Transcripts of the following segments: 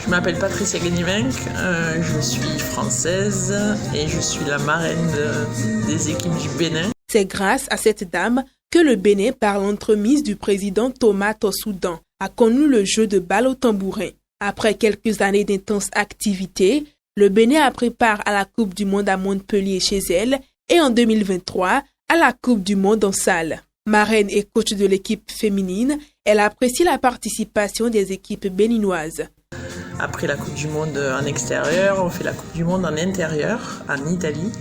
Je m'appelle Patricia Guenivenc, je suis française et je suis la marraine des équipes du Bénin. C'est grâce à cette dame que le Bénin, par l'entremise du président Thomas Tonsoudan, a connu le jeu de balle au tambourin. Après quelques années d'intenses activités, le Bénin a pris part à la Coupe du Monde à Montpellier chez elle et en 2023 à la Coupe du Monde en salle. Marraine et coach de l'équipe féminine, elle apprécie la participation des équipes béninoises. Après la Coupe du Monde en extérieur, on fait la Coupe du Monde en intérieur, en Italie,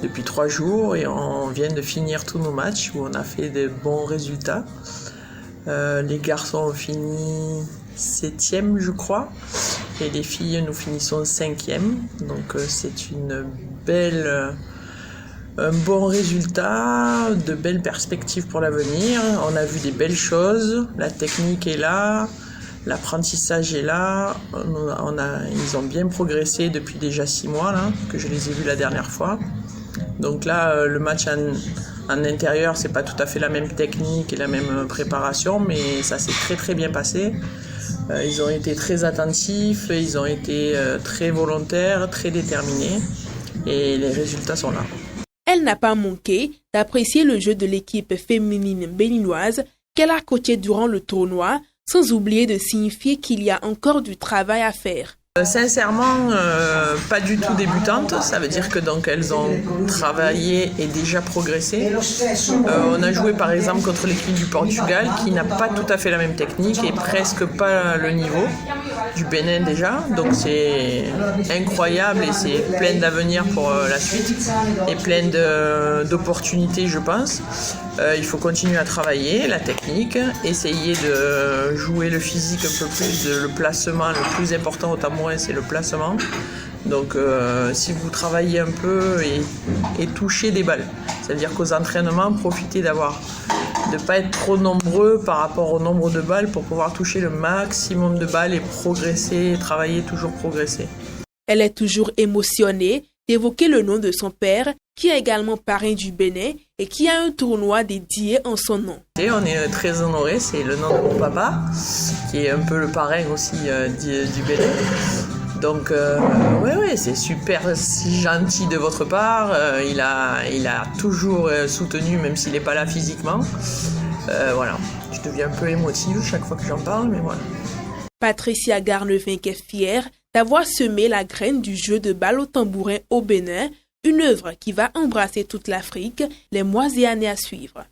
depuis 3 jours et on vient de finir tous nos matchs où on a fait de bons résultats. Les garçons ont fini 7e, je crois, et les filles, nous finissons 5e. Donc c'est un bon résultat, de belles perspectives pour l'avenir. On a vu des belles choses, la technique est là, l'apprentissage est là. Ils ont bien progressé depuis déjà 6 mois, là, que je les ai vus la dernière fois. Donc là, le match en intérieur, c'est pas tout à fait la même technique et la même préparation, mais ça s'est très très bien passé. Ils ont été très attentifs, ils ont été très volontaires, très déterminés et les résultats sont là. Elle n'a pas manqué d'apprécier le jeu de l'équipe féminine béninoise qu'elle a coaché durant le tournoi, sans oublier de signifier qu'il y a encore du travail à faire. Sincèrement, pas du tout débutantes, ça veut dire que donc elles ont travaillé et déjà progressé. On a joué par exemple contre l'équipe du Portugal qui n'a pas tout à fait la même technique et presque pas le niveau du Bénin déjà, donc c'est incroyable et c'est plein d'avenir pour la suite et plein d'opportunités je pense. Il faut continuer à travailler la technique, essayer de jouer le physique un peu plus, le placement, le plus important au tambourin c'est le placement. Donc si vous travaillez un peu et touchez des balles, c'est-à-dire qu'aux entraînements, profitez de ne pas être trop nombreux par rapport au nombre de balles pour pouvoir toucher le maximum de balles et progresser, travailler, toujours progresser. Elle est toujours émotionnée d'évoquer le nom de son père, qui est également parrain du Bénin et qui a un tournoi dédié en son nom. Et on est très honorés, c'est le nom de mon papa, qui est un peu le parrain aussi du Bénin. Donc ouais, c'est super si gentil de votre part. Il a toujours soutenu, même s'il n'est pas là physiquement. Voilà, je deviens un peu émotive chaque fois que j'en parle, mais voilà. Patricia Guenivenc est fière d'avoir semé la graine du jeu de balle au tambourin au Bénin, une œuvre qui va embrasser toute l'Afrique les mois et années à suivre.